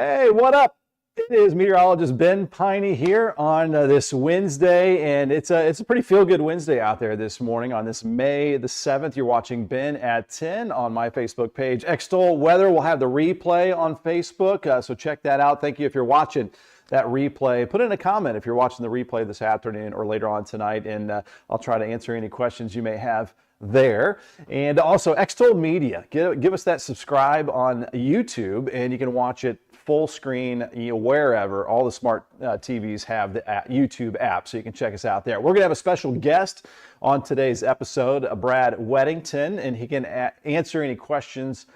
Hey, what up? It is meteorologist Ben Peine here on this Wednesday, and it's a pretty feel-good Wednesday out there this morning on this May the 7th. You're watching Ben at 10 on my Facebook page. Extol weather, we'll have the replay on Facebook, so check that out. Thank you if you're watching that replay. Put in a comment if you're watching the replay this afternoon or later on tonight, and I'll try to answer any questions you may have there. And also Extol Media, give us that subscribe on YouTube, and you can watch it full screen wherever. All the smart TVs have the YouTube app, so you can check us out there. We're gonna have a special guest on today's episode, Brad Weddington, and he can answer any questions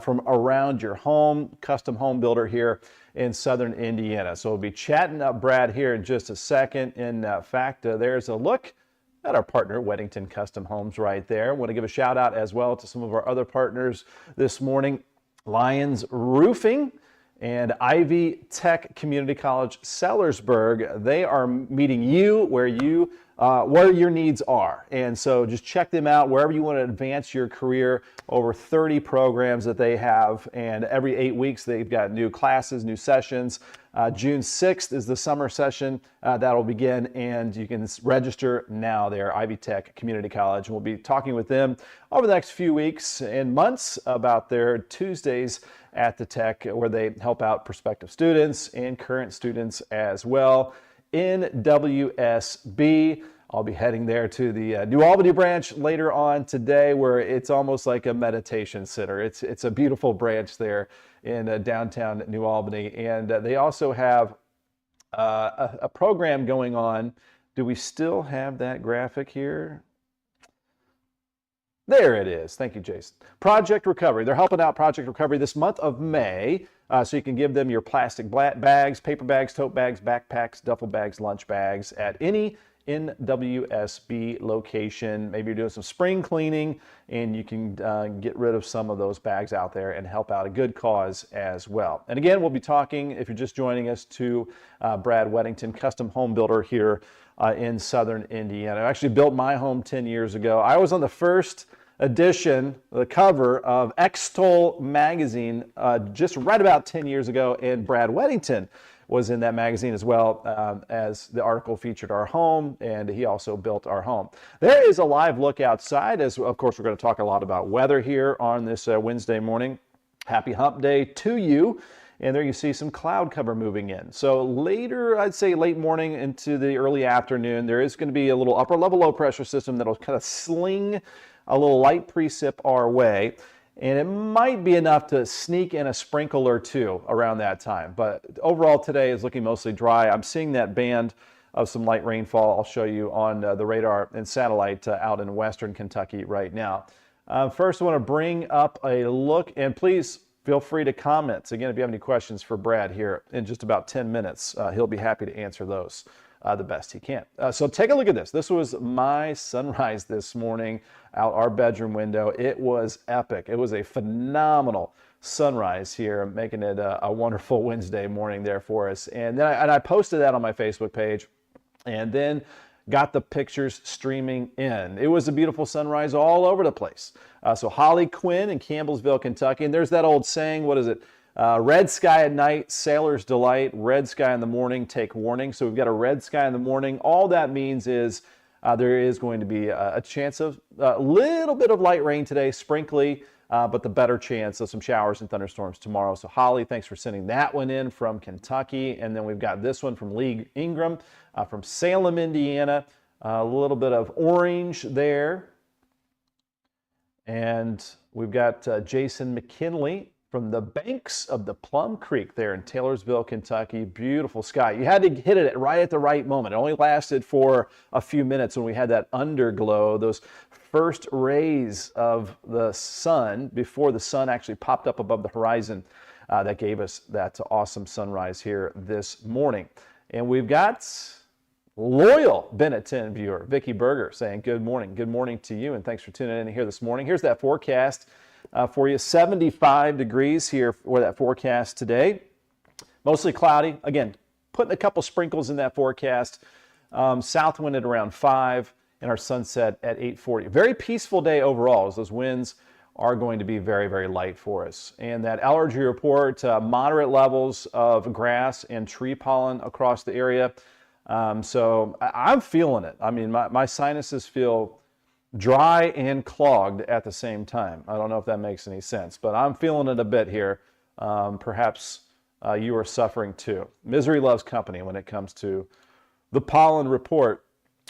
from around your home, custom home builder here in Southern Indiana. So we'll be chatting up Brad here in just a second. In fact, there's a look at our partner, Weddington Custom Homes, right there. I want to give a shout out as well to some of our other partners this morning, Lions Roofing and Ivy Tech Community College Sellersburg. They are meeting you where your needs are. And so just check them out wherever you want to advance your career. Over 30 programs that they have, and every 8 weeks they've got new classes, new sessions. June 6th is the summer session that'll begin, and you can register now there, Ivy Tech Community College. And we'll be talking with them over the next few weeks and months about their Tuesdays at the Tech, where they help out prospective students and current students as well. In WSB, I'll be heading there to the New Albany branch later on today, where it's almost like a meditation center. It's a beautiful branch there in downtown New Albany, and they also have a program going on. Do we still have that graphic here? There it is. Thank you, Jason. Project Recovery. They're helping out Project Recovery this month of May, so you can give them your plastic bags, paper bags, tote bags, backpacks, duffel bags, lunch bags at any NWSB location. Maybe you're doing some spring cleaning, and you can get rid of some of those bags out there and help out a good cause as well. And again, we'll be talking, if you're just joining us, to Brad Weddington, custom home builder here in Southern Indiana. I actually built my home 10 years ago. I was on the first edition, the cover of Extol magazine just right about 10 years ago, and Brad Weddington was in that magazine as well, as the article featured our home, and he also built our home. There is a live look outside, as of course we're going to talk a lot about weather here on this Wednesday morning. Happy hump day to you. And there you see some cloud cover moving in. So later, I'd say late morning into the early afternoon, there is going to be a little upper level low pressure system that'll kind of sling a little light precip our way. And it might be enough to sneak in a sprinkle or two around that time. But overall today is looking mostly dry. I'm seeing that band of some light rainfall I'll show you on the radar and satellite out in western Kentucky right now. First, I want to bring up a look, and please feel free to comment. Again, if you have any questions for Brad here in just about 10 minutes, he'll be happy to answer those the best he can. So take a look at this. This was my sunrise this morning out our bedroom window. It was epic. It was a phenomenal sunrise here, making it a wonderful Wednesday morning there for us. And then I posted that on my Facebook page, and then got the pictures streaming in. It was a beautiful sunrise all over the place. So Holly Quinn in Campbellsville, Kentucky, and there's that old saying, what is it? Red sky at night, sailor's delight. Red sky in the morning, take warning. So we've got a red sky in the morning. All that means is there is going to be a chance of a little bit of light rain today, sprinkly, but the better chance of some showers and thunderstorms tomorrow. So Holly, thanks for sending that one in from Kentucky. And then we've got this one from Lee Ingram from Salem, Indiana. A little bit of orange there. And we've got Jason McKinley from the banks of the Plum Creek there in Taylorsville, Kentucky. Beautiful sky. You had to hit it right at the right moment. It only lasted for a few minutes when we had that underglow, those first rays of the sun before the sun actually popped up above the horizon. That gave us that awesome sunrise here this morning. And we've got loyal Bennett 10 viewer, Vicki Berger, saying good morning. Good morning to you, and thanks for tuning in here this morning. Here's that forecast for you. 75 degrees here for that forecast today. Mostly cloudy. Again, putting a couple sprinkles in that forecast. South wind at around 5, and our sunset at 8:40. Very peaceful day overall as those winds are going to be very, very light for us. And that allergy report, moderate levels of grass and tree pollen across the area. So I'm feeling it. I mean, my sinuses feel dry and clogged at the same time. I don't know if that makes any sense, but I'm feeling it a bit here. Perhaps you are suffering too. Misery loves company when it comes to the pollen report.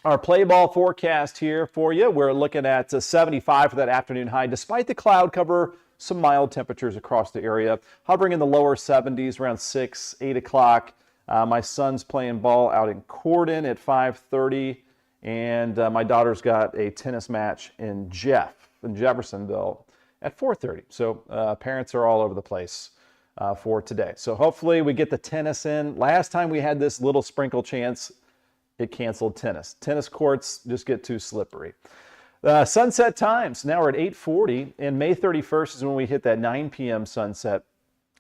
Our play ball forecast here for you. We're looking at 75 for that afternoon high. Despite the cloud cover, some mild temperatures across the area. Hovering in the lower 70s around 6, 8 o'clock. My son's playing ball out in Corden at 5:30. And my daughter's got a tennis match in Jeffersonville at 4:30. So parents are all over the place for today. So hopefully we get the tennis in. Last time we had this little sprinkle chance, it canceled tennis. Tennis courts just get too slippery. Sunset times, now we're at 8:40, and May 31st is when we hit that 9 p.m. sunset.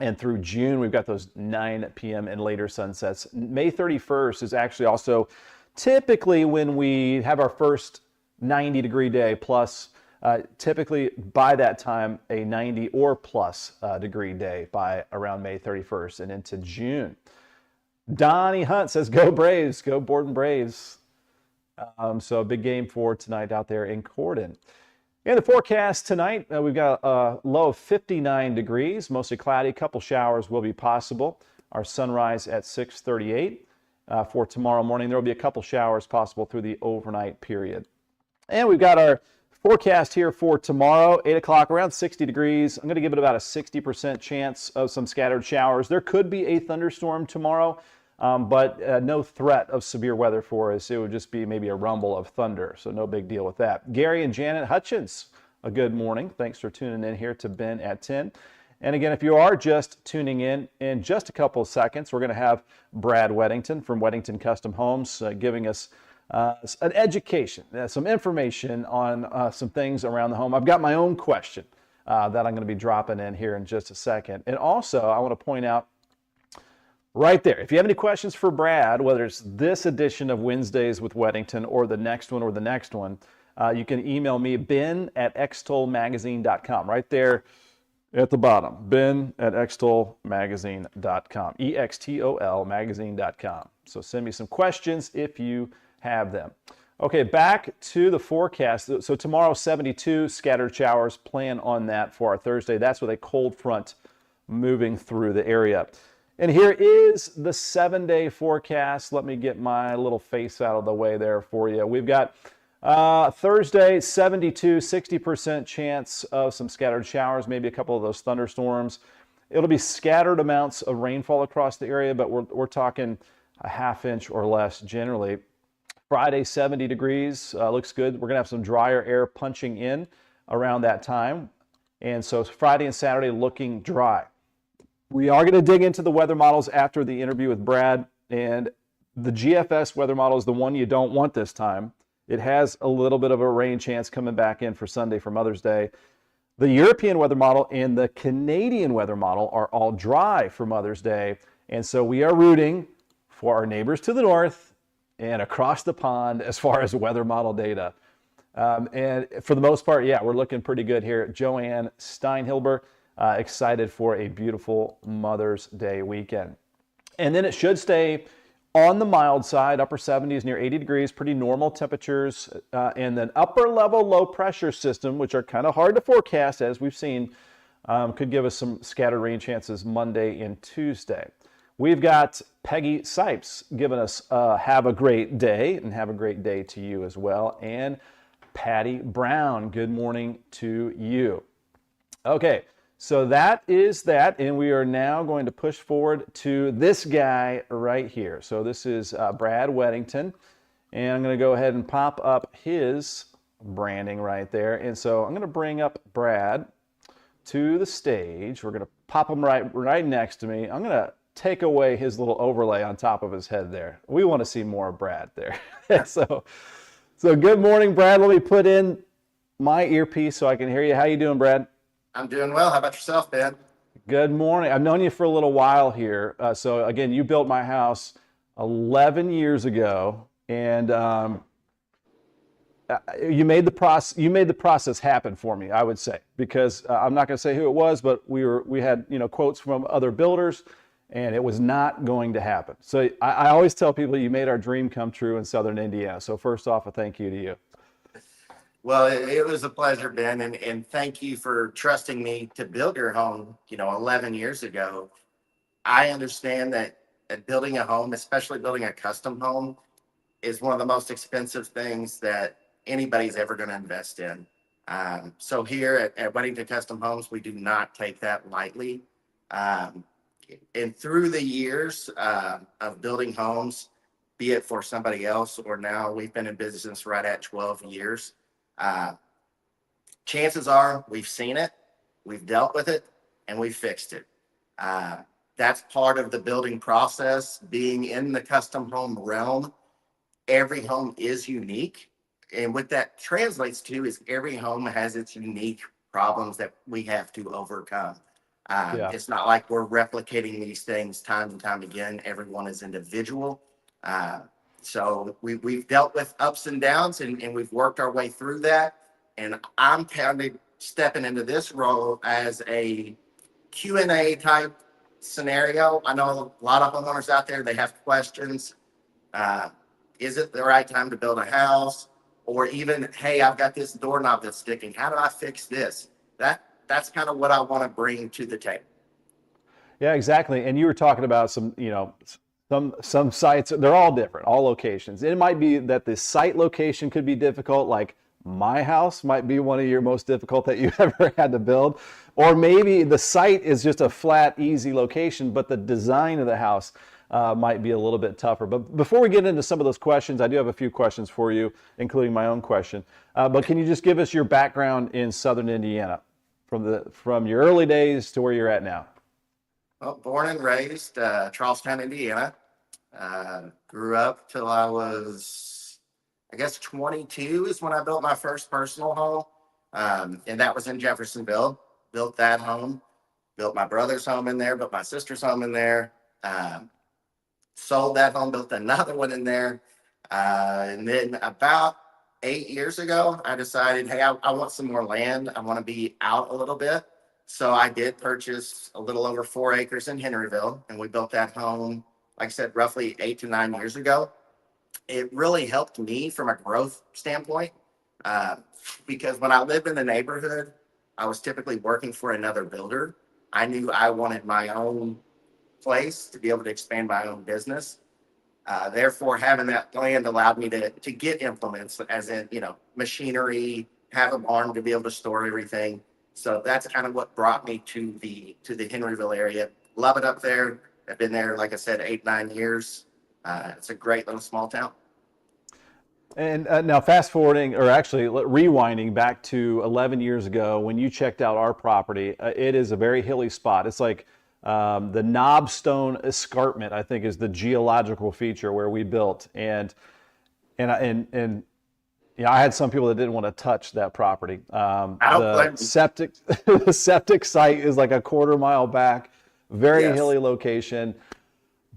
And through June, we've got those 9 p.m. and later sunsets. May 31st is actually also typically when we have our first 90-degree day plus, typically by that time, a 90 or plus degree day by around May 31st and into June. Donnie Hunt says, go Braves, go Borden Braves. So a big game for tonight out there in Corden. In the forecast tonight, we've got a low of 59 degrees, mostly cloudy. A couple showers will be possible. Our sunrise at 6:38. For tomorrow morning, there will be a couple showers possible through the overnight period. And we've got our forecast here for tomorrow, 8 o'clock, around 60 degrees. I'm going to give it about a 60% chance of some scattered showers. There could be a thunderstorm tomorrow, but no threat of severe weather for us. It would just be maybe a rumble of thunder, so no big deal with that. Gary and Janet Hutchins, a good morning. Thanks for tuning in here to Ben at 10. And again, if you are just tuning in just a couple of seconds, we're going to have Brad Weddington from Weddington Custom Homes giving us an education, some information on some things around the home. I've got my own question that I'm going to be dropping in here in just a second. And also, I want to point out right there, if you have any questions for Brad, whether it's this edition of Wednesdays with Weddington or the next one, you can email me, ben@extolmagazine.com. Right there at the bottom, ben@extolmagazine.com, EXTOL magazine.com. So send me some questions if you have them. Okay, back to the forecast. So tomorrow, 72, scattered showers. Plan on that for our Thursday. That's with a cold front moving through the area. And here is the 7-day forecast. Let me get my little face out of the way there for you. We've got Thursday, 72, 60% chance of some scattered showers, maybe a couple of those thunderstorms. It'll be scattered amounts of rainfall across the area, but we're talking a half inch or less generally. Friday, 70 degrees, looks good. We're going to have some drier air punching in around that time. And so Friday and Saturday looking dry. We are going to dig into the weather models after the interview with Brad, and the GFS weather model is the one you don't want this time. It has a little bit of a rain chance coming back in for Sunday for Mother's Day. The European weather model and the Canadian weather model are all dry for Mother's Day, and so we are rooting for our neighbors to the north and across the pond as far as weather model data. And for the most part, yeah, we're looking pretty good here. Joanne Steinhilber, excited for a beautiful Mother's Day weekend. And then it should stay on the mild side, upper 70s, near 80 degrees, pretty normal temperatures. And then upper level low pressure system, which are kind of hard to forecast, as we've seen, could give us some scattered rain chances Monday and Tuesday. We've got Peggy Sipes giving us have a great day, and have a great day to you as well. And Patty Brown, good morning to you. Okay. So that is that, and we are now going to push forward to this guy right here. So this is Brad Weddington, and I'm going to go ahead and pop up his branding right there. And so I'm going to bring up Brad to the stage. We're going to pop him right next to me. I'm going to take away his little overlay on top of his head there. We want to see more of Brad there. So good morning, Brad. Let me put in my earpiece so I can hear you. How you doing, Brad? I'm doing well. How about yourself, Ben? Good morning. I've known you for a little while here. So again, you built my house 11 years ago, and you made the process happen for me, I would say, because I'm not going to say who it was, but we had quotes from other builders, and it was not going to happen. So I always tell people you made our dream come true in Southern Indiana. So first off, a thank you to you. Well, it was a pleasure, Ben, and thank you for trusting me to build your home, 11 years ago. I understand that building a home, especially building a custom home, is one of the most expensive things that anybody's ever going to invest in. So here at Weddington Custom Homes, we do not take that lightly. Um, and through the years of building homes, be it for somebody else or now, we've been in business right at 12 years. Uh, Chances are we've seen it, we've dealt with it, and we've fixed it. Uh, that's part of the building process. Being in the custom home realm, every home is unique. And what that translates to is every home has its unique problems that we have to overcome. Yeah. It's not like we're replicating these things time and time again. Everyone is individual. Uh, so we've dealt with ups and downs, and we've worked our way through that. And I'm kind of stepping into this role as a Q&A type scenario. I know a lot of homeowners out there, they have questions. Uh, is it the right time to build a house? Or even, hey, I've got this doorknob that's sticking. How do I fix this? That's kind of what I want to bring to the table. Yeah, exactly. And you were talking about some sites. They're all different, all locations. It might be that the site location could be difficult, like my house might be one of your most difficult that you ever had to build, or maybe the site is just a flat, easy location, but the design of the house might be a little bit tougher. But before we get into some of those questions, I do have a few questions for you, including my own question. But can you just give us your background in Southern Indiana, from your early days to where you're at now? Well, born and raised Charlestown, Indiana. Grew up till I was, I guess, 22 is when I built my first personal home. And that was in Jeffersonville. Built that home. Built my brother's home in there. Built my sister's home in there. Sold that home. Built another one in there. And then about 8 years ago, I decided, hey, I want some more land. I want to be out a little bit. So I did purchase a little over 4 acres in Henryville, and we built that home, like I said, roughly 8 to 9 years ago. It really helped me from a growth standpoint because when I lived in the neighborhood, I was typically working for another builder. I knew I wanted my own place to be able to expand my own business. Therefore, having that land allowed me to get implements, as in, machinery, have a barn to be able to store everything. So that's kind of what brought me to the Henryville area. Love it up there. I've been there, like I said, 8, 9 years. It's a great little small town. And now fast forwarding, or actually rewinding back to 11 years ago when you checked out our property, it is a very hilly spot. It's like the Knobstone Escarpment, I think, is the geological feature where we built. And I had some people that didn't want to touch that property. The septic site is like a quarter-mile back, very hilly location,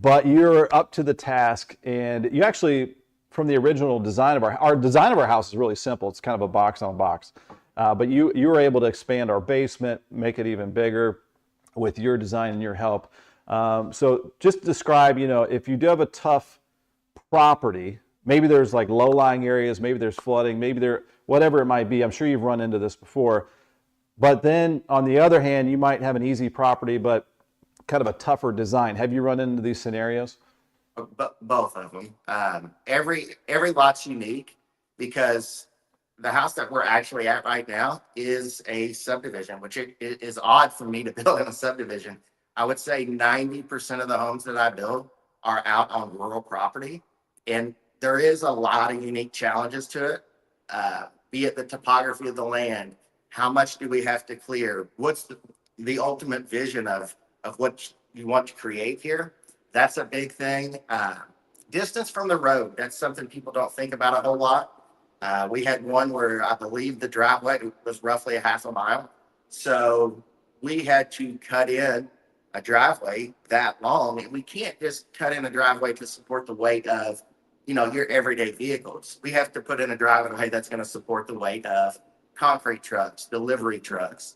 but you're up to the task. And you actually, from the original design of our design of our house is really simple. It's kind of a box on a box, but you were able to expand our basement, make it even bigger with your design and your help. So just describe, if you do have a tough property. Maybe there's like low-lying areas, maybe there's flooding, whatever it might be. I'm sure you've run into this before. But then on the other hand, you might have an easy property, but kind of a tougher design. Have you run into these scenarios? Both of them. Every lot's unique because the house that we're actually at right now is a subdivision, which it is odd for me to build in a subdivision. I would say 90% of the homes that I build are out on rural property. And there is a lot of unique challenges to it, be it the topography of the land, how much do we have to clear, what's the ultimate vision of what you want to create here. That's a big thing. Distance from the road, that's something people don't think about a whole lot. We had one where I believe the driveway was roughly a half a mile. So we had to cut in a driveway that long, and we can't just cut in a driveway to support the weight of your everyday vehicles. We have to put in a driveway that's going to support the weight of concrete trucks, delivery trucks.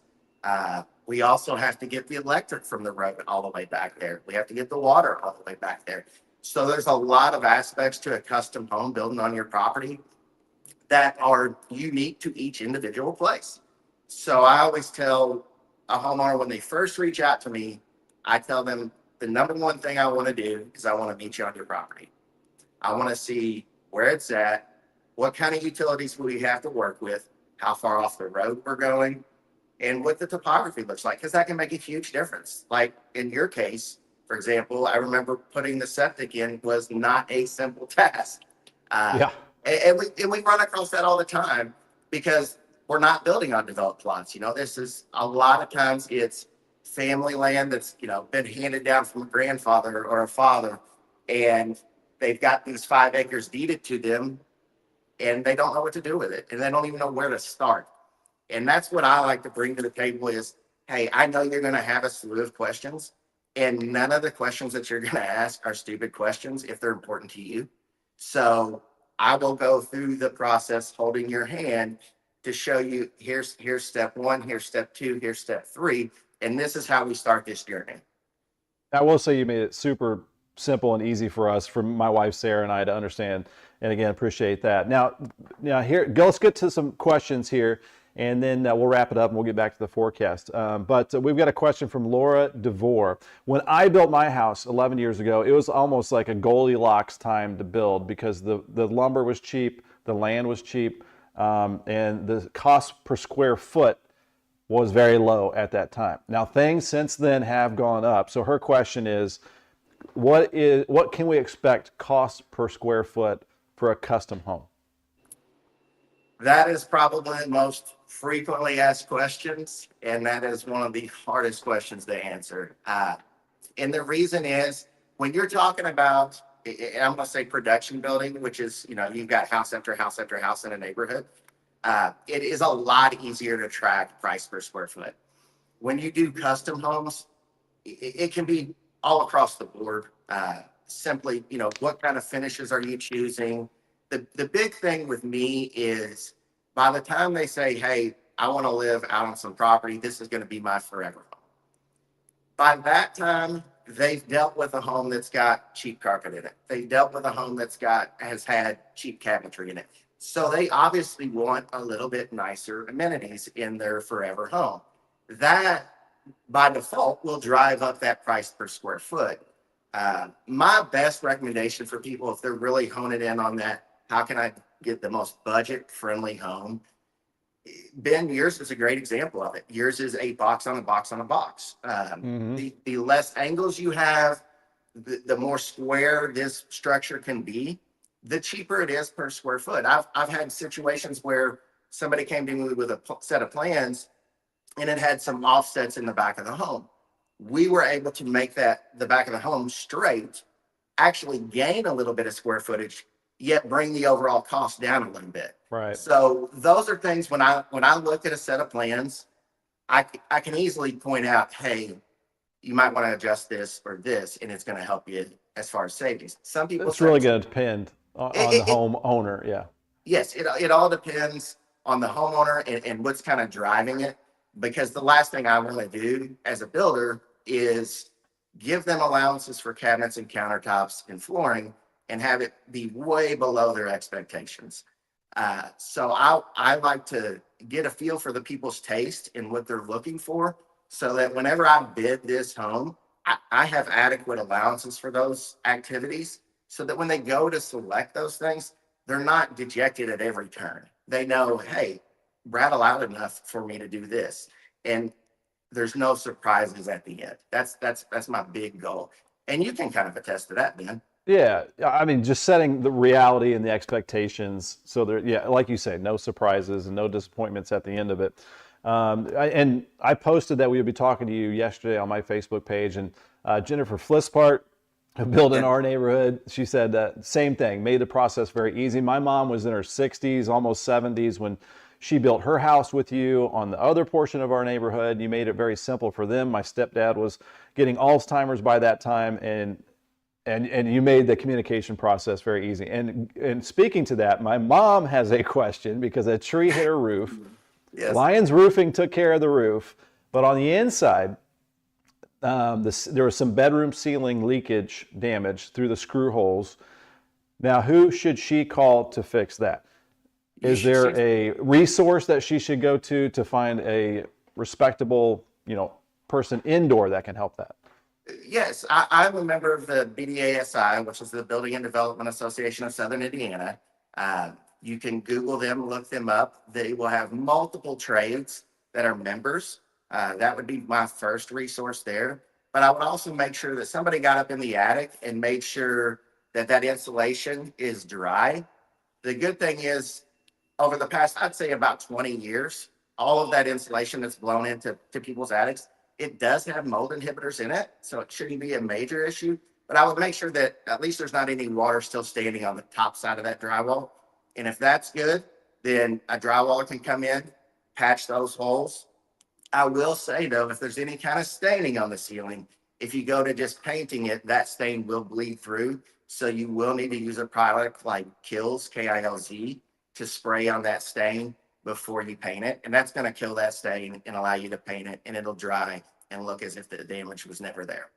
We also have to get the electric from the road all the way back there. We have to get the water all the way back there. So there's a lot of aspects to a custom home building on your property that are unique to each individual place. So I always tell a homeowner when they first reach out to me, I tell them the number one thing I want to do is I want to meet you on your property. I want to see where it's at, what kind of utilities we have to work with, how far off the road we're going, and what the topography looks like, because that can make a huge difference. Like in your case, for example, I remember putting the septic in was not a simple task. Yeah. And we run across that all the time because we're not building on developed plots. This is a lot of times it's family land that's, been handed down from a grandfather or a father, and they've got these 5 acres deeded to them and they don't know what to do with it. And they don't even know where to start. And that's what I like to bring to the table is, hey, I know you're going to have a slew of questions, and none of the questions that you're going to ask are stupid questions if they're important to you. So I will go through the process holding your hand to show you here's step 1, here's step 2, here's step 3, and this is how we start this journey. I will say you made it super simple and easy for us, for my wife Sarah and I to understand. And again, appreciate that. Now here, let's get to some questions here, and then we'll wrap it up and we'll get back to the forecast. But we've got a question from Laura DeVore. When I built my house 11 years ago, it was almost like a Goldilocks time to build because the lumber was cheap, the land was cheap, and the cost per square foot was very low at that time. Now things since then have gone up. So her question is, what can we expect cost per square foot for a custom home? That is probably the most frequently asked questions, and that is one of the hardest questions to answer. And the reason is when you're talking about, I'm going to say production building, which is, you've got house after house after house in a neighborhood. It is a lot easier to track price per square foot. When you do custom homes, it can be all across the board. Simply, what kind of finishes are you choosing? The big thing with me is by the time they say, hey, I want to live out on some property, this is going to be my forever home. By that time, they've dealt with a home that's got cheap carpet in it. They've dealt with a home has had cheap cabinetry in it. So they obviously want a little bit nicer amenities in their forever home. That, by default, will drive up that price per square foot. My best recommendation for people, if they're really honing in on that, how can I get the most budget-friendly home? Ben, yours is a great example of it. Yours is a box on a box on a box. The less angles you have, the more square this structure can be, the cheaper it is per square foot. I've had situations where somebody came to me with a set of plans and it had some offsets in the back of the home. We were able to make the back of the home straight, actually gain a little bit of square footage, yet bring the overall cost down a little bit. Right. So those are things when I look at a set of plans, I can easily point out, hey, you might want to adjust this or this, and it's going to help you as far as savings. Some people It's really going to depend on the homeowner. Yeah. Yes, it all depends on the homeowner and what's kind of driving it. Because the last thing I want to do as a builder is give them allowances for cabinets and countertops and flooring and have it be way below their expectations. So I like to get a feel for the people's taste and what they're looking for, so that whenever I bid this home, I have adequate allowances for those activities, so that when they go to select those things, they're not dejected at every turn. They know, hey, rattle out enough for me to do this, and there's no surprises at the end. That's my big goal, and you can kind of attest to that, Ben. Yeah, I mean, just setting the reality and the expectations so there, yeah, like you say, no surprises and no disappointments at the end of it. And I posted that we would be talking to you yesterday on my Facebook page, and Jennifer Flispart, who built in our neighborhood, she said that same thing, made the process very easy. My mom was in her 60s, almost 70s when she built her house with you on the other portion of our neighborhood. You made it very simple for them. My stepdad was getting Alzheimer's by that time, and And you made the communication process very easy. And speaking to that, my mom has a question because a tree hit her roof. Yes. Lions Roofing took care of the roof, but on the inside, there was some bedroom ceiling leakage damage through the screw holes. Now, who should she call to fix that? Is there a resource that she should go to find a respectable, person indoor that can help that? Yes, I'm a member of the BDASI, which is the Building and Development Association of Southern Indiana. You can Google them, look them up. They will have multiple trades that are members. That would be my first resource there. But I would also make sure that somebody got up in the attic and made sure that that insulation is dry. The good thing is, over the past, I'd say about 20 years, all of that insulation that's blown into people's attics, it does have mold inhibitors in it, so it shouldn't be a major issue. But I would make sure that at least there's not any water still standing on the top side of that drywall. And if that's good, then a drywaller can come in, patch those holes. I will say though, if there's any kind of staining on the ceiling, if you go to just painting it, that stain will bleed through. So you will need to use a product like Kilz, Kilz, to spray on that stain before you paint it. And that's going to kill that stain and allow you to paint it, and it'll dry and look as if the damage was never there.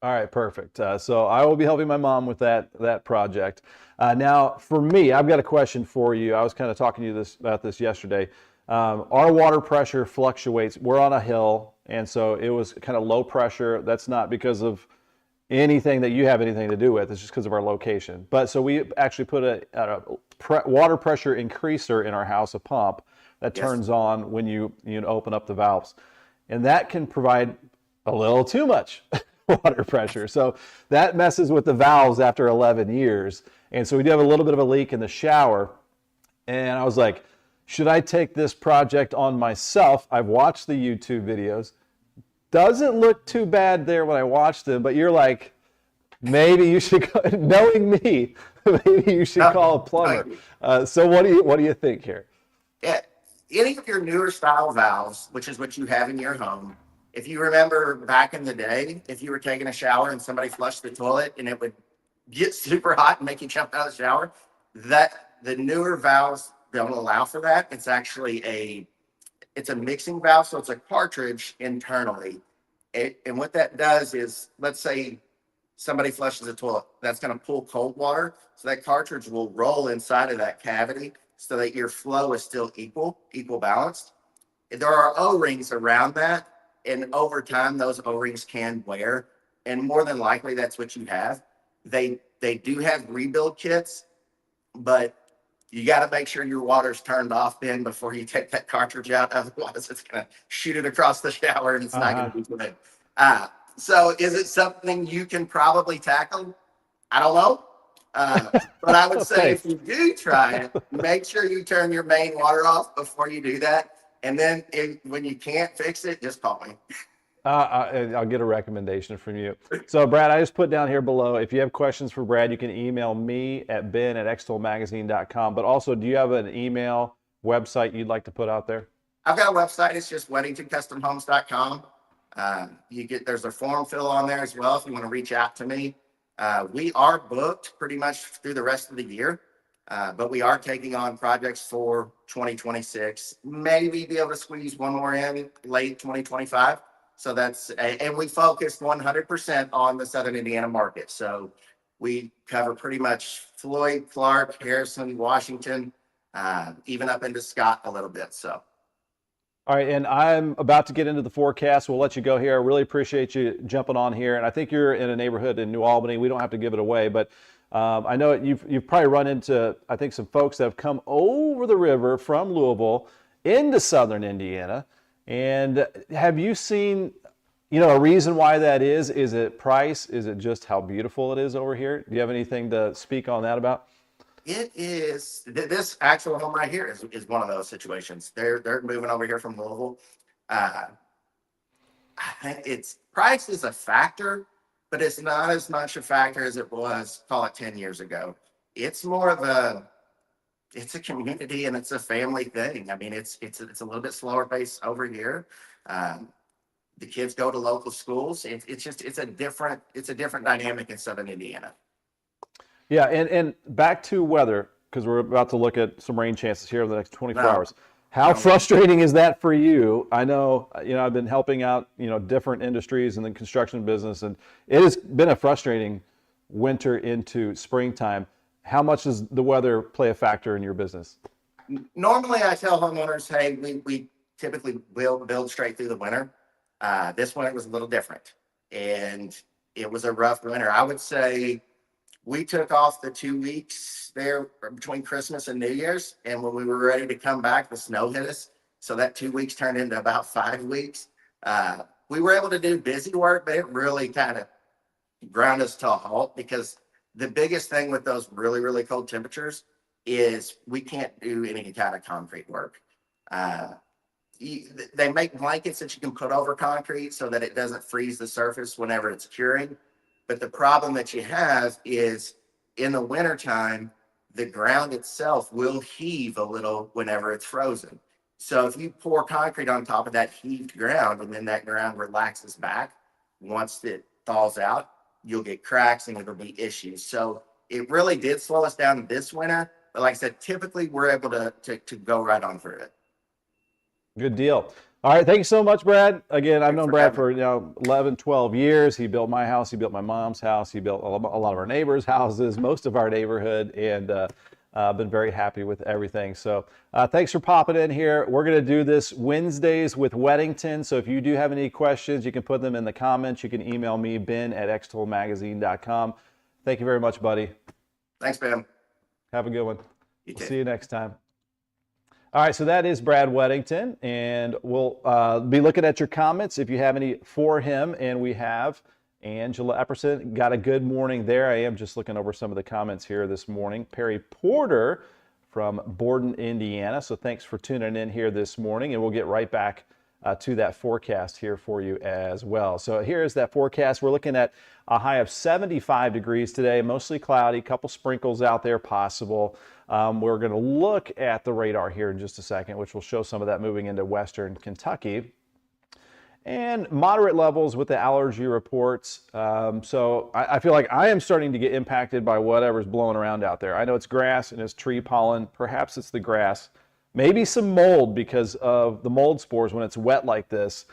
All right, perfect. So I will be helping my mom with that project. Now, for me, I've got a question for you. I was kind of talking to you about this yesterday. Our water pressure fluctuates. We're on a hill, and so it was kind of low pressure. That's not because of anything that you have anything to do with. It's just because of our location. But so we actually put a water pressure increaser in our house, a pump that turns on when you open up the valves, and that can provide a little too much water pressure. So that messes with the valves after 11 years. And so we do have a little bit of a leak in the shower. And I was like, should I take this project on myself? I've watched the YouTube videos. Doesn't look too bad there when I watched them, but you're like, maybe you should, knowing me, maybe you should call a plumber. So what do you think here? Yeah, any of your newer style valves, which is what you have in your home, if you remember back in the day, if you were taking a shower and somebody flushed the toilet and it would get super hot and make you jump out of the shower, that the newer valves don't allow for that. It's actually it's a mixing valve, so it's a cartridge internally. And what that does is, let's say somebody flushes the toilet, that's going to pull cold water, so that cartridge will roll inside of that cavity so that your flow is still equal balanced. There are O-rings around that, and over time those O-rings can wear, and more than likely that's what you have. They do have rebuild kits, but you got to make sure your water's turned off then before you take that cartridge out. Otherwise, it's going to shoot it across the shower and it's not going to be good. So is it something you can probably tackle? I don't know. But I would say if you do try it, make sure you turn your main water off before you do that. And then when you can't fix it, just call me. I'll get a recommendation from you. So Brad, I just put down here below, if you have questions for Brad, you can email me at ben@extolmagazine.com. But also, do you have an email website you'd like to put out there? I've got a website. It's just weddingtoncustomhomes.com. There's a form fill on there as well if you want to reach out to me. We are booked pretty much through the rest of the year, but we are taking on projects for 2026. Maybe be able to squeeze one more in late 2025. So and we focus 100% on the Southern Indiana market. So we cover pretty much Floyd, Clark, Harrison, Washington, even up into Scott a little bit. So. All right, and I'm about to get into the forecast. We'll let you go here. I really appreciate you jumping on here. And I think you're in a neighborhood in New Albany. We don't have to give it away, but I know you've probably run into, I think, some folks that have come over the river from Louisville into Southern Indiana. And have you seen, a reason why that is? Is it price? Is it just how beautiful it is over here? Do you have anything to speak on that about? It is. This actual home right here is one of those situations. They're moving over here from Louisville. I think price is a factor, but it's not as much a factor as it was, call it 10 years ago. It's more of it's a community and it's a family thing. I mean, it's a little bit slower pace over here. The kids go to local schools. It's a different dynamic in Southern Indiana. Yeah, and back to weather, because we're about to look at some rain chances here in the next 24 No, hours. How no. frustrating is that for you? I know, I've been helping out, different industries in the construction business, and it has been a frustrating winter into springtime. How much does the weather play a factor in your business? Normally, I tell homeowners, hey, we typically build straight through the winter. This winter was a little different, and it was a rough winter. I would say we took off the 2 weeks there between Christmas and New Year's, and when we were ready to come back, the snow hit us. So that 2 weeks turned into about 5 weeks. We were able to do busy work, but it really kind of ground us to a halt, because the biggest thing with those really, really cold temperatures is we can't do any kind of concrete work. They make blankets that you can put over concrete so that it doesn't freeze the surface whenever it's curing. But the problem that you have is in the wintertime, the ground itself will heave a little whenever it's frozen. So if you pour concrete on top of that heaved ground and then that ground relaxes back, once it thaws out, you'll get cracks and it'll be issues. So it really did slow us down this winter. But like I said, typically we're able to go right on through it. Good deal. All right, thank you so much, Brad. Again, I've known Brad for 11, 12 years. He built my house. He built my mom's house. He built a lot of our neighbors' houses, most of our neighborhood, and been very happy with everything. So thanks for popping in here. We're going to do this Wednesdays with Weddington. So if you do have any questions, you can put them in the comments. You can email me, ben@extolmagazine.com. Thank you very much, buddy. Thanks, Ben. Have a good one. You too. See you next time. All right, so that is Brad Weddington, and we'll be looking at your comments if you have any for him. And we have Angela Epperson. Got a good morning there. I am just looking over some of the comments here this morning. Perry Porter from Borden, Indiana. So thanks for tuning in here this morning, and we'll get right back to that forecast here for you as well. So here's that forecast. We're looking at a high of 75 degrees today, mostly cloudy, couple sprinkles out there possible. We're going to look at the radar here in just a second, which will show some of that moving into western Kentucky. And moderate levels with the allergy reports. So I feel like I am starting to get impacted by whatever's blowing around out there. I know it's grass and it's tree pollen. Perhaps it's the grass. Maybe some mold, because of the mold spores. When it's wet like this,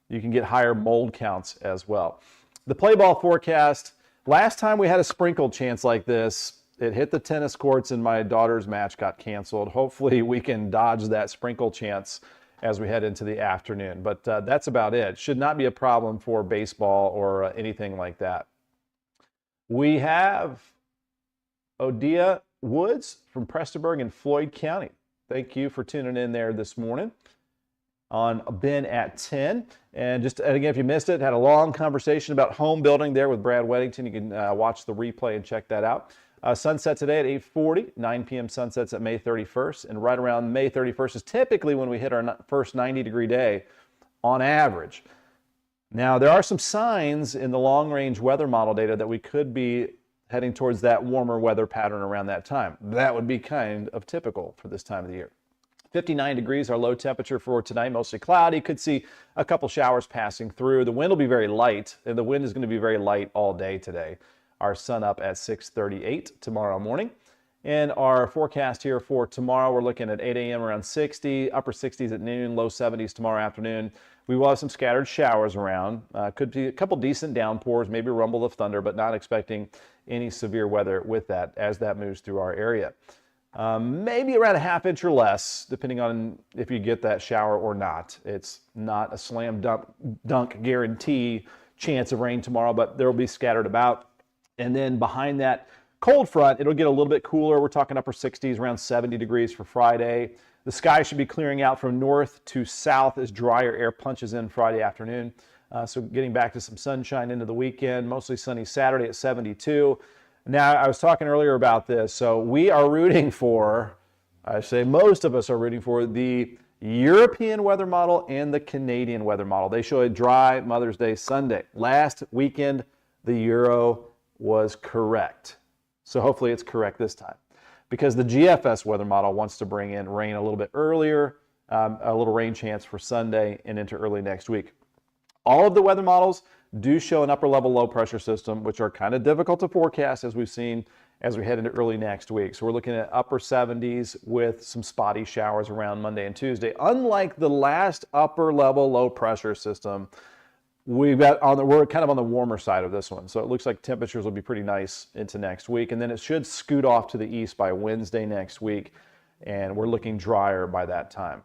you can get higher mold counts as well. The play ball forecast. Last time we had a sprinkle chance like this, it hit the tennis courts and my daughter's match got canceled. Hopefully we can dodge that sprinkle chance as we head into the afternoon. But that's about it. Should not be a problem for baseball or anything like that. We have Odia Woods from Prestonsburg in Floyd County. Thank you for tuning in there this morning on Ben at 10. And again, if you missed it, had a long conversation about home building there with Brad Weddington. You can watch the replay and check that out. Sunset today at 8:40, 9 p.m. sunsets at May 31st. And right around May 31st is typically when we hit our first 90-degree day on average. Now, there are some signs in the long-range weather model data that we could be heading towards that warmer weather pattern around that time. That would be kind of typical for this time of the year. 59 degrees, our low temperature for tonight, mostly cloudy. Could see a couple showers passing through. The wind will be very light, and the wind is going to be very light all day today. Our sun up at 6:38 tomorrow morning. And our forecast here for tomorrow, we're looking at 8 a.m. around 60, upper 60s at noon, low 70s tomorrow afternoon. We will have some scattered showers around. Could be a couple decent downpours, maybe a rumble of thunder, but not expecting any severe weather with that as that moves through our area. Maybe around a half inch or less, depending on if you get that shower or not. It's not a slam dunk guarantee chance of rain tomorrow, but there will be scattered about. And then behind that cold front, it'll get a little bit cooler. We're talking upper 60s, around 70 degrees for Friday. The sky should be clearing out from north to south as drier air punches in Friday afternoon. So getting back to some sunshine into the weekend, mostly sunny Saturday at 72. Now, I was talking earlier about this. So we are rooting for, I say most of us are rooting for the European weather model and the Canadian weather model. They show a dry Mother's Day Sunday. Last weekend, the Euro was correct. So hopefully it's correct this time, because the GFS weather model wants to bring in rain a little bit earlier, a little rain chance for Sunday and into early next week. All of the weather models do show an upper level low pressure system, which are kind of difficult to forecast as we've seen as we head into early next week. So we're looking at upper 70s with some spotty showers around Monday and Tuesday. Unlike the last upper level low pressure system, we're kind of on the warmer side of this one. So it looks like temperatures will be pretty nice into next week. And then it should scoot off to the east by Wednesday next week. And we're looking drier by that time.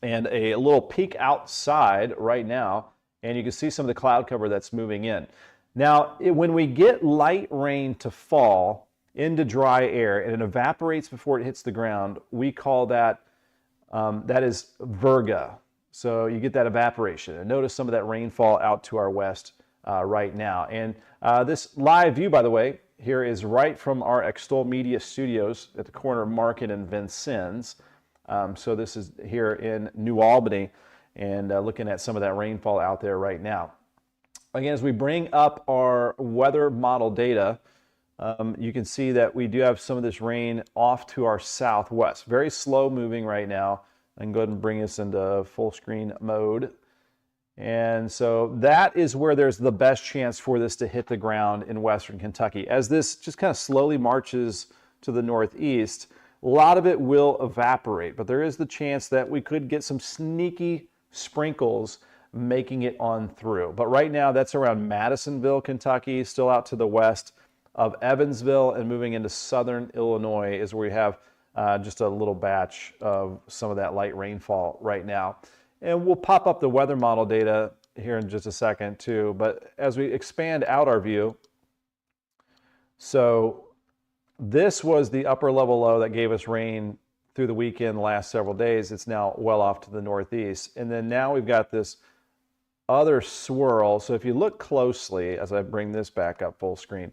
And a little peek outside right now, and you can see some of the cloud cover that's moving in. Now, when we get light rain to fall into dry air and it evaporates before it hits the ground, we call that, that is virga. So you get that evaporation. And notice some of that rainfall out to our west right now. And this live view, by the way, here is right from our Extol Media Studios at the corner of Market and Vincennes. So this is here in New Albany, and looking at some of that rainfall out there right now. Again, as we bring up our weather model data, you can see that we do have some of this rain off to our southwest. Very slow moving right now. I can go ahead and bring us into full screen mode. And so that is where there's the best chance for this to hit the ground in western Kentucky. As this just kind of slowly marches to the northeast, a lot of it will evaporate, but there is the chance that we could get some sneaky sprinkles making it on through. But right now, that's around Madisonville, Kentucky, still out to the west of Evansville, and moving into southern Illinois is where we have just a little batch of some of that light rainfall right now. And we'll pop up the weather model data here in just a second too. But as we expand out our view, so this was the upper level low that gave us rain through the weekend, the last several days. It's now well off to the northeast. And then now we've got this other swirl. So if you look closely, as I bring this back up full screen,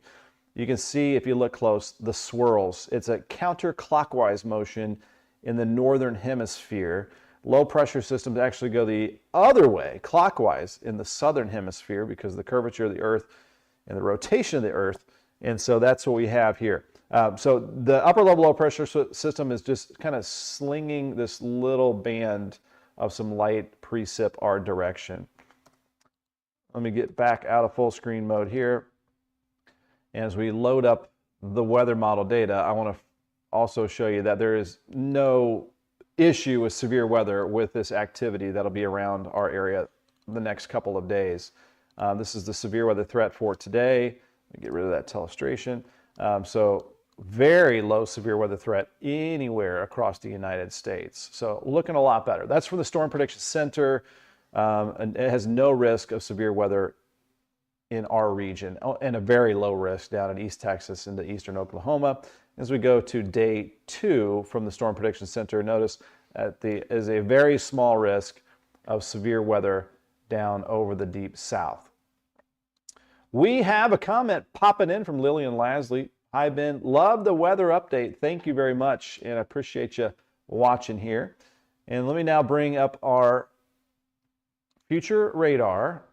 you can see, if you look close, the swirls. It's a counterclockwise motion in the northern hemisphere. Low pressure systems actually go the other way, clockwise, in the southern hemisphere because of the curvature of the earth and the rotation of the earth. And so that's what we have here. So the upper level low pressure system is just kind of slinging this little band of some light precip our direction. Let me get back out of full screen mode here. And as we load up the weather model data, I want to also show you that there is no issue with severe weather with this activity that'll be around our area the next couple of days. This is the severe weather threat for today. Let me get rid of that telestration. So very low severe weather threat anywhere across the United States. So looking a lot better. That's from the Storm Prediction Center, and it has no risk of severe weather in our region, and a very low risk down in East Texas into eastern Oklahoma. As we go to day 2 from the Storm Prediction Center, notice that there is a very small risk of severe weather down over the deep south. We have a comment popping in from Lillian Lasley. Hi, Ben. Love the weather update. Thank you very much, and I appreciate you watching here. And let me now bring up our future radar.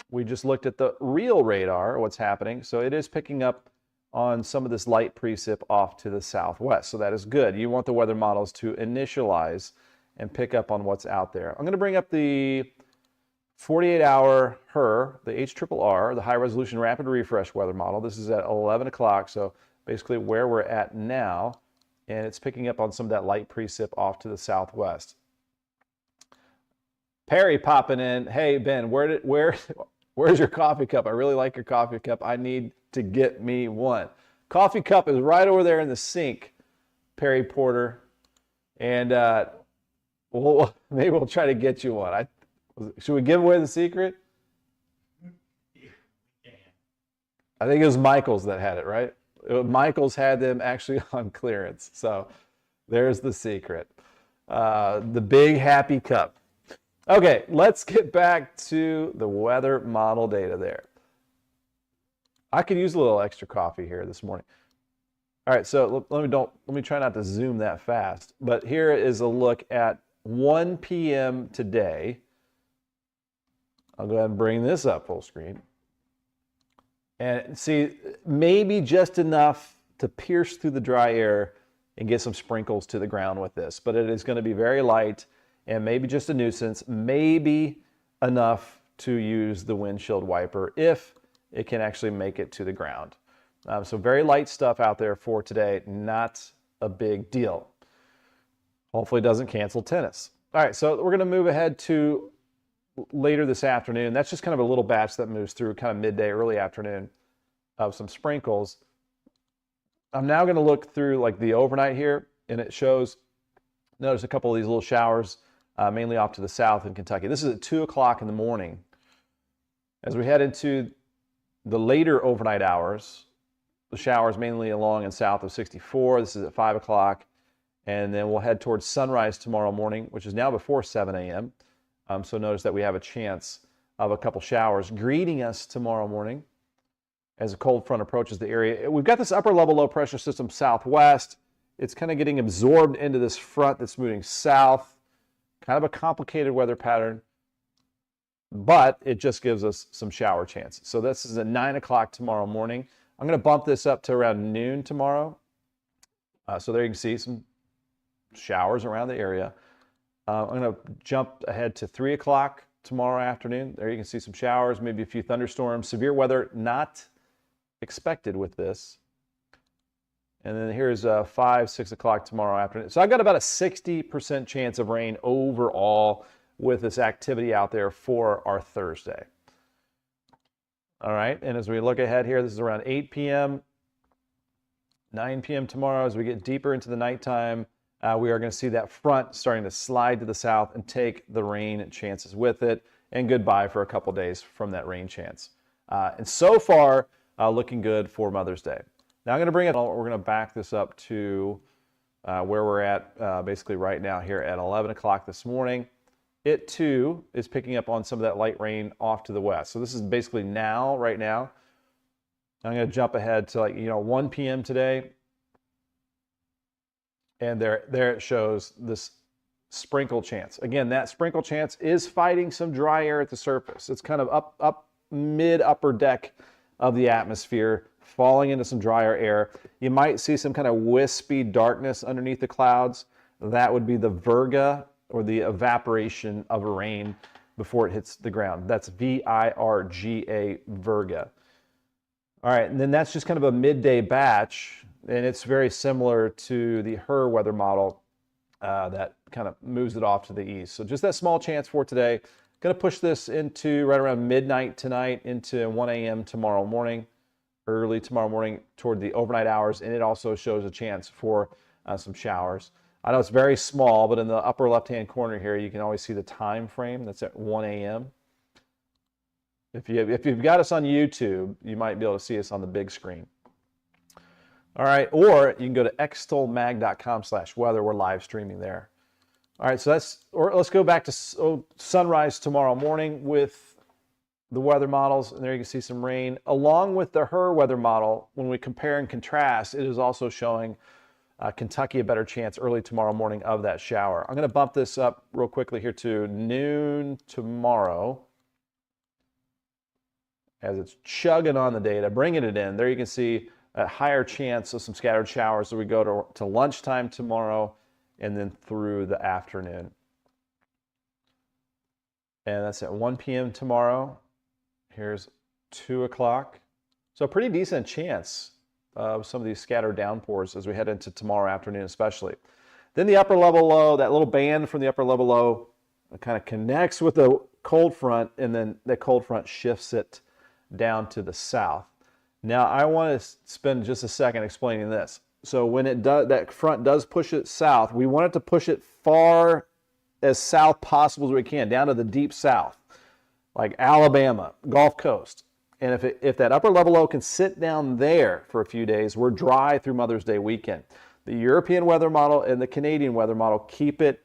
We just looked at the real radar, what's happening. So it is picking up on some of this light precip off to the southwest. So that is good. You want the weather models to initialize and pick up on what's out there. I'm going to bring up the 48-hour HRR, the HRRR, the High Resolution Rapid Refresh weather model. This is at 11 o'clock, so basically where we're at now, and it's picking up on some of that light precip off to the southwest. Perry popping in. Hey, Ben, where's your coffee cup? I really like your coffee cup. I need to get me one. Coffee cup is right over there in the sink, Perry Porter. And maybe we'll try to get you one. Should we give away the secret? I think it was Michael's that had it, right? Michael's had them actually on clearance. So there's the secret. The big happy cup. Okay, let's get back to the weather model data there. I could use a little extra coffee here this morning. All right, so let me try not to zoom that fast. But here is a look at 1 p.m. today. I'll go ahead and bring this up full screen. And see, maybe just enough to pierce through the dry air and get some sprinkles to the ground with this. But it is going to be very light and maybe just a nuisance, maybe enough to use the windshield wiper if it can actually make it to the ground. So very light stuff out there for today, not a big deal. Hopefully it doesn't cancel tennis. All right, so we're going to move ahead to later this afternoon. That's just kind of a little batch that moves through kind of midday, early afternoon of some sprinkles. I'm now going to look through like the overnight here, and it shows, notice a couple of these little showers, mainly off to the south in Kentucky. This is at 2 o'clock in the morning. As we head into the later overnight hours, the showers mainly along and south of 64. This is at 5 o'clock. And then we'll head towards sunrise tomorrow morning, which is now before 7 a.m. So notice that we have a chance of a couple showers greeting us tomorrow morning as a cold front approaches the area. We've got this upper level low pressure system southwest. It's kind of getting absorbed into this front that's moving south. Kind of a complicated weather pattern, but it just gives us some shower chances. So this is at 9 o'clock tomorrow morning. I'm going to bump this up to around noon tomorrow. So there you can see some showers around the area. I'm going to jump ahead to 3 o'clock tomorrow afternoon. There you can see some showers, maybe a few thunderstorms. Severe weather not expected with this. And then here's 5, 6 o'clock tomorrow afternoon. So I've got about a 60% chance of rain overall with this activity out there for our Thursday. All right, and as we look ahead here, this is around 8 p.m., 9 p.m. tomorrow. As we get deeper into the nighttime, we are going to see that front starting to slide to the south and take the rain chances with it. And goodbye for a couple days from that rain chance. And so far, looking good for Mother's Day. Now I'm going to bring it, we're going to back this up to where we're at basically right now here at 11 o'clock this morning. It too is picking up on some of that light rain off to the west. So this is basically now, right now. I'm going to jump ahead to 1 p.m. today. And there it shows this sprinkle chance. Again, that sprinkle chance is fighting some dry air at the surface. It's kind of up mid-upper deck of the atmosphere, falling into some drier air. You might see some kind of wispy darkness underneath the clouds. That would be the virga, or the evaporation of rain before it hits the ground. That's V-I-R-G-A, virga. All right, and then that's just kind of a midday batch, and it's very similar to the HRRR weather model that kind of moves it off to the east. So just that small chance for today. Going to push this into right around midnight tonight into 1 a.m. tomorrow morning, early tomorrow morning toward the overnight hours, and it also shows a chance for some showers. I know it's very small, but in the upper left-hand corner here, you can always see the time frame. That's at 1 a.m. If you've got us on YouTube, you might be able to see us on the big screen. All right, or you can go to extolmag.com/weather. We're live streaming there. All right, so let's go back to sunrise tomorrow morning with the weather models, and there you can see some rain. Along with the HRRR weather model, when we compare and contrast, it is also showing Kentucky a better chance early tomorrow morning of that shower. I'm going to bump this up real quickly here to noon tomorrow as it's chugging on the data, bringing it in. There you can see a higher chance of some scattered showers as we go to lunchtime tomorrow and then through the afternoon. And that's at 1 p.m. tomorrow. Here's 2 o'clock. So a pretty decent chance of some of these scattered downpours as we head into tomorrow afternoon especially. Then the upper level low, that little band from the upper level low kind of connects with the cold front, and then the cold front shifts it down to the south. Now I want to spend just a second explaining this. So when that front does push it south, we want it to push it far as south possible as we can, down to the deep south, like Alabama, Gulf Coast. And if that upper level low can sit down there for a few days, we're dry through Mother's Day weekend. The European weather model and the Canadian weather model keep it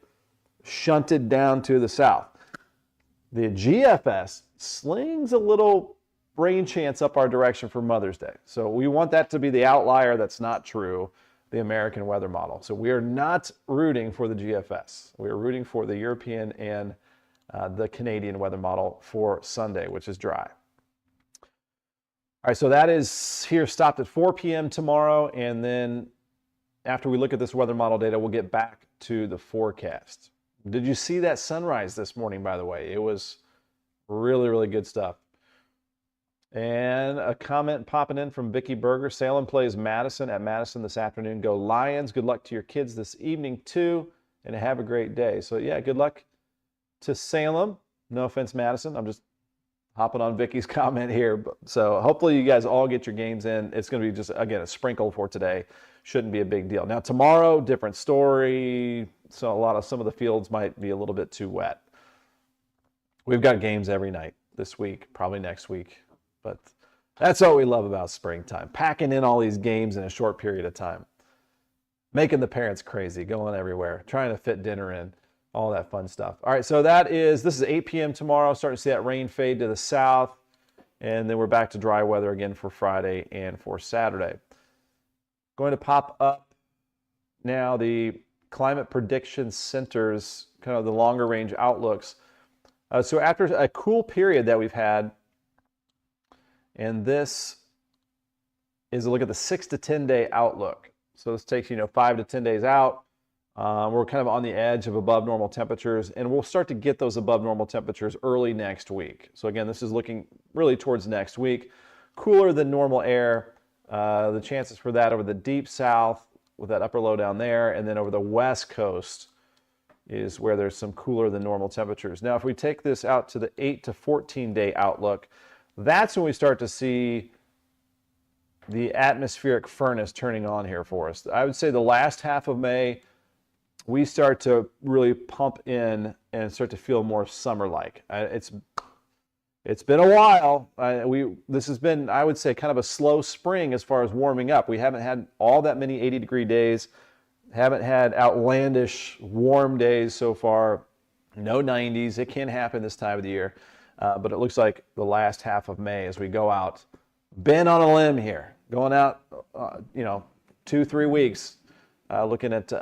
shunted down to the south. The GFS slings a little rain chance up our direction for Mother's Day. So we want that to be the outlier that's not true, the American weather model. So we are not rooting for the GFS. We are rooting for the European and the Canadian weather model for Sunday, which is dry. All right, so that is here stopped at 4 p.m. tomorrow, and then after we look at this weather model data, we'll get back to the forecast. Did you see that sunrise this morning, by the way? It was Really, really good stuff. And a comment popping in from Vicky Berger. Salem plays Madison at Madison this afternoon. Go Lions. Good luck to your kids this evening, too, and have a great day. So, yeah, good luck to Salem. No offense, Madison. I'm just hopping on Vicky's comment here. So hopefully you guys all get your games in. It's going to be just, again, a sprinkle for today. Shouldn't be a big deal. Now, tomorrow, different story. So some of the fields might be a little bit too wet. We've got games every night this week, probably next week. But that's what we love about springtime, packing in all these games in a short period of time, making the parents crazy, going everywhere, trying to fit dinner in, all that fun stuff. All right, so this is 8 p.m. tomorrow, starting to see that rain fade to the south, and then we're back to dry weather again for Friday and for Saturday. Going to pop up now the Climate Prediction Center's kind of the longer range outlooks. So after a cool period that we've had, and this is a look at the 6 to 10 day outlook. So this takes 5 to 10 days out. We're kind of on the edge of above normal temperatures, and we'll start to get those above normal temperatures early next week. So again, this is looking really towards next week. Cooler than normal air. The chances for that over the deep south with that upper low down there, and then over the west coast is where there's some cooler than normal temperatures. Now, if we take this out to the 8 to 14 day outlook, that's when we start to see the atmospheric furnace turning on here for us. I would say the last half of May, we start to really pump in and start to feel more summer-like. It's been a while. This has been, I would say, kind of a slow spring as far as warming up. We haven't had all that many 80-degree days, haven't had outlandish warm days so far, no 90s. It can happen this time of the year. But it looks like the last half of May as we go out, been on a limb here, going out, 2-3 weeks, looking at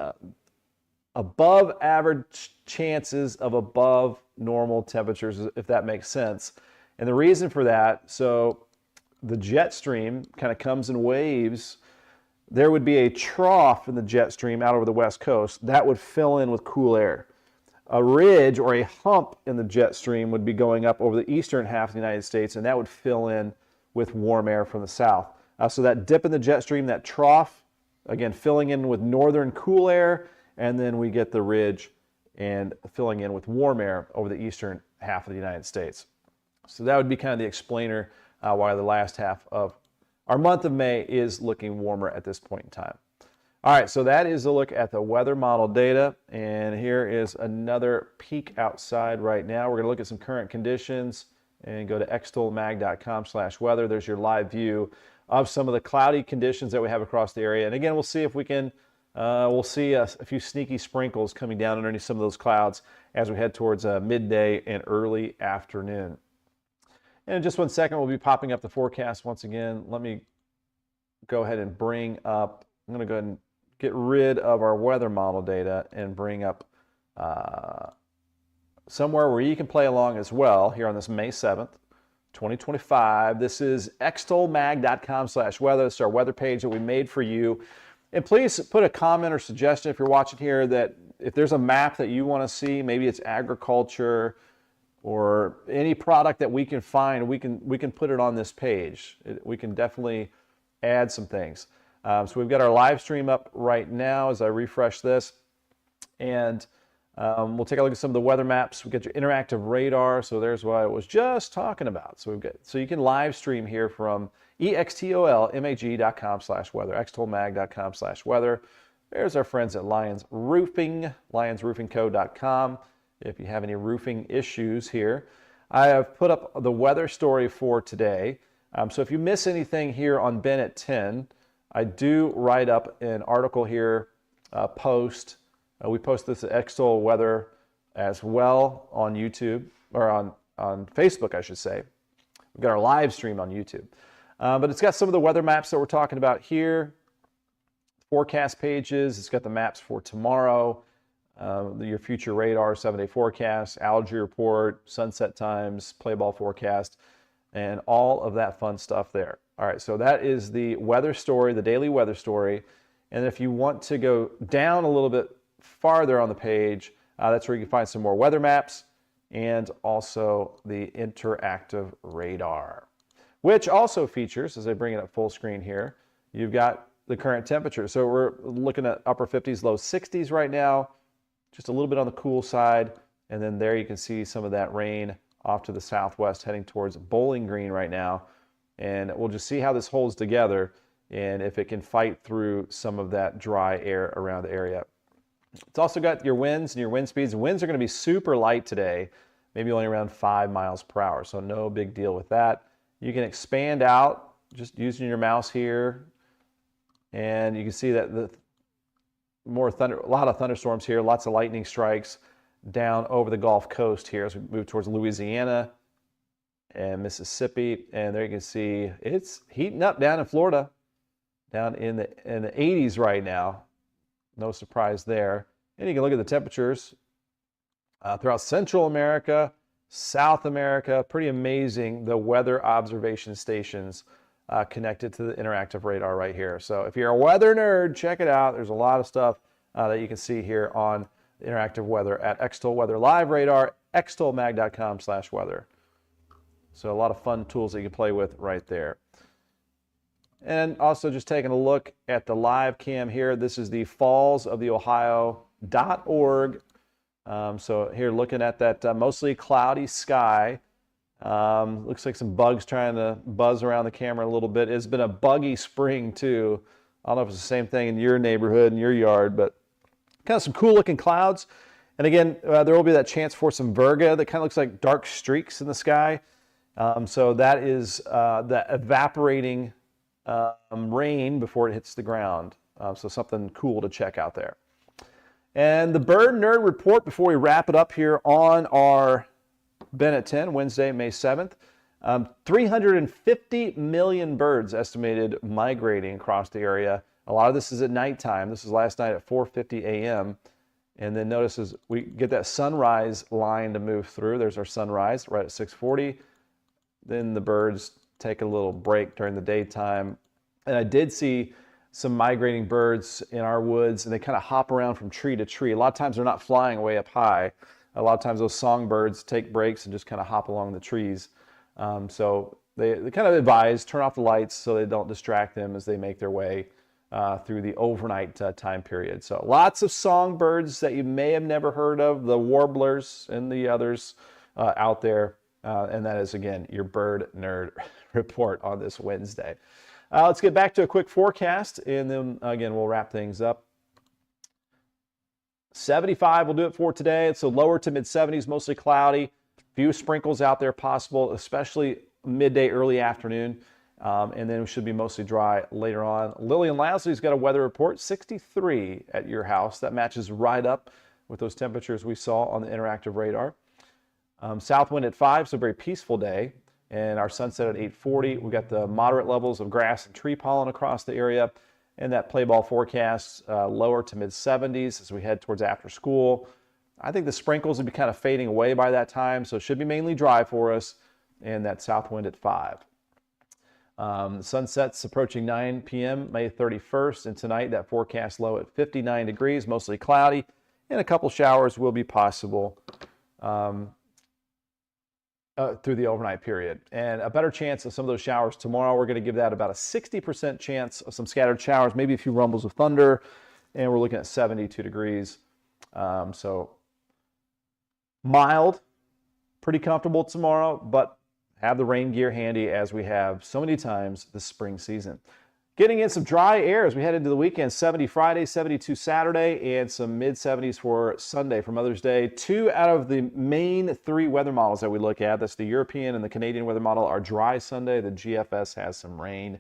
above average chances of above normal temperatures, if that makes sense. And the reason for that, so the jet stream kind of comes in waves. There would be a trough in the jet stream out over the west coast that would fill in with cool air. A ridge or a hump in the jet stream would be going up over the eastern half of the United States, and that would fill in with warm air from the south. So that dip in the jet stream, that trough, again, filling in with northern cool air, and then we get the ridge and filling in with warm air over the eastern half of the United States. So that would be kind of the explainer why the last half of our month of May is looking warmer at this point in time. All right, so that is a look at the weather model data, and here is another peek outside right now. We're going to look at some current conditions and go to extolmag.com/weather. There's your live view of some of the cloudy conditions that we have across the area. And again, we'll see if we can, we'll see a few sneaky sprinkles coming down underneath some of those clouds as we head towards midday and early afternoon. And in just 1 second, we'll be popping up the forecast once again. Let me go ahead and bring up, I'm going to go ahead and get rid of our weather model data and bring up somewhere where you can play along as well here on this May 7th, 2025. This is extolmag.com/weather. It's our weather page that we made for you. And please put a comment or suggestion if you're watching here that if there's a map that you want to see, maybe it's agriculture or any product that we can find, we can put it on this page. We can definitely add some things. So we've got our live stream up right now as I refresh this. And we'll take a look at some of the weather maps. We got your interactive radar. So there's what I was just talking about. So you can live stream here from extolmag.com/weather, extolmag.com/weather. There's our friends at Lions Roofing, lionsroofingco.com. If you have any roofing issues here, I have put up the weather story for today. So if you miss anything here on Ben at 10, I do write up an article here, post. We post this at Extol Weather as well on YouTube, or on Facebook, I should say. We've got our live stream on YouTube. But it's got some of the weather maps that we're talking about here, forecast pages. It's got the maps for tomorrow, your future radar, 7-day forecast, algae report, sunset times, play ball forecast, and all of that fun stuff there. All right, so that is the weather story, the daily weather story. And if you want to go down a little bit farther on the page, that's where you can find some more weather maps. and also the interactive radar, which also features, as I bring it up full screen here, you've got the current temperature. So we're looking at upper 50s, low 60s right now, just a little bit on the cool side. And then there you can see some of that rain off to the southwest heading towards Bowling Green right now. And we'll just see how this holds together and if it can fight through some of that dry air around the area. It's also got your winds and your wind speeds. Winds are going to be super light today, maybe only around 5 miles per hour, so no big deal with that. You can expand out just using your mouse here, and you can see that the more thunder, a lot of thunderstorms here, lots of lightning strikes down over the Gulf Coast here as we move towards Louisiana and Mississippi. And there you can see it's heating up down in Florida, down in the 80s right now. No surprise there. And you can look at the temperatures throughout Central America, South America. Pretty amazing, the weather observation stations connected to the interactive radar right here. So if you're a weather nerd, check it out. There's a lot of stuff that you can see here on interactive weather at Extol Weather Live Radar, extolmag.com/weather. So a lot of fun tools that you can play with right there. And also just taking a look at the live cam here. This is the fallsoftheohio.org. So here looking at that mostly cloudy sky. Looks like some bugs trying to buzz around the camera a little bit. It's been a buggy spring too. I don't know if it's the same thing in your neighborhood, in your yard, but kind of some cool looking clouds. And again, there will be that chance for some virga that kind of looks like dark streaks in the sky. So that is the evaporating rain before it hits the ground. So something cool to check out there. And the Bird Nerd Report before we wrap it up here on our Ben at 10, Wednesday, May 7th. 350 million birds estimated migrating across the area. A lot of this is at nighttime. This is last night at 4:50 a.m. And then notice as we get that sunrise line to move through, there's our sunrise right at 6:40. Then the birds take a little break during the daytime. And I did see some migrating birds in our woods, and they kind of hop around from tree to tree. A lot of times they're not flying way up high. A lot of times those songbirds take breaks and just kind of hop along the trees. So they kind of advise, turn off the lights so they don't distract them as they make their way through the overnight time period. So lots of songbirds that you may have never heard of, the warblers and the others out there. And that is, again, your Bird Nerd Report on this Wednesday. Let's get back to a quick forecast, and then, again, we'll wrap things up. 75 will do it for today. It's a lower to mid-70s, mostly cloudy. Few sprinkles out there possible, especially midday, early afternoon. And then it should be mostly dry later on. Lillian Lasley's got a weather report, 63 at your house. That matches right up with those temperatures we saw on the interactive radar. South wind at 5, so a very peaceful day. And our sunset at 8:40. We've got the moderate levels of grass and tree pollen across the area. And that play ball forecast, lower to mid-70s as we head towards after school. I think the sprinkles will be kind of fading away by that time, so it should be mainly dry for us. And that south wind at 5. Sunset's approaching 9 p.m. May 31st, and tonight that forecast low at 59 degrees, mostly cloudy, and a couple showers will be possible through the overnight period. And a better chance of some of those showers tomorrow. We're going to give that about a 60% chance of some scattered showers, maybe a few rumbles of thunder, and we're looking at 72 degrees. So mild, pretty comfortable tomorrow, but have the rain gear handy as we have so many times this spring season. Getting in some dry air as we head into the weekend. 70 Friday, 72 Saturday, and some mid-70s for Sunday for Mother's Day. 2 out of the main 3 weather models that we look at, that's the European and the Canadian weather model, are dry Sunday. The GFS has some rain.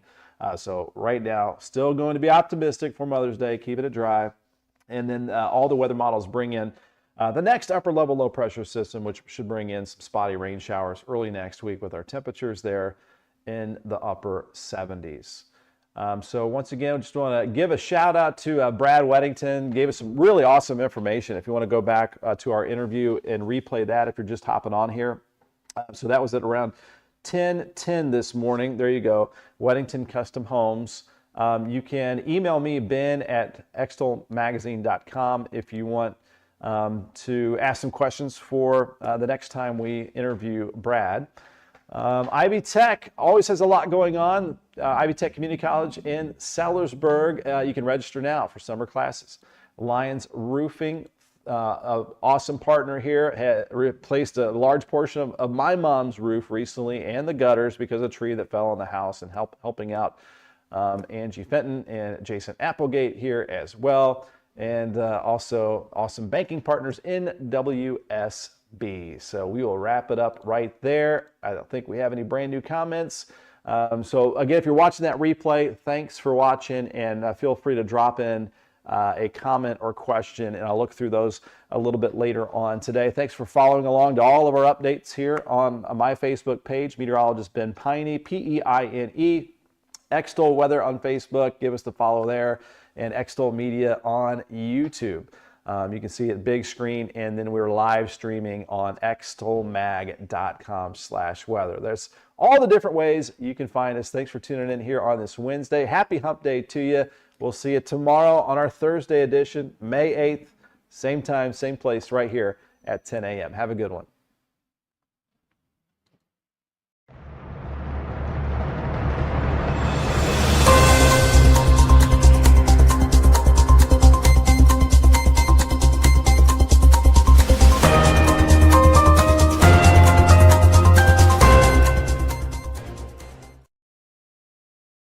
So right now, still going to be optimistic for Mother's Day, keeping it dry. And then all the weather models bring in the next upper level low pressure system, which should bring in some spotty rain showers early next week with our temperatures there in the upper 70s. So once again, I just want to give a shout out to Brad Weddington. Gave us some really awesome information. If you want to go back to our interview and replay that if you're just hopping on here. So that was at around 10:10 this morning. There you go. Weddington Custom Homes. You can email me, Ben at extolmagazine.com, if you want to ask some questions for the next time we interview Brad. Ivy Tech always has a lot going on. Ivy Tech Community College in Sellersburg. You can register now for summer classes. Lions Roofing, an awesome partner here, had replaced a large portion of my mom's roof recently and the gutters because of a tree that fell on the house, and helping out Angie Fenton and Jason Applegate here as well. And also awesome banking partners in WSB. So we will wrap it up right there. I don't think we have any brand new comments. So again, if you're watching that replay, thanks for watching, and feel free to drop in a comment or question, and I'll look through those a little bit later on today. Thanks for following along to all of our updates here on my Facebook page, Meteorologist Ben Peine, P-E-I-N-E. Extol Weather on Facebook, give us the follow there, and Extol Media on YouTube. You can see it big screen, and then we're live streaming on extolmag.com/weather. There's all the different ways you can find us. Thanks for tuning in here on this Wednesday. Happy Hump Day to you. We'll see you tomorrow on our Thursday edition, May 8th, same time, same place, right here at 10 a.m. Have a good one.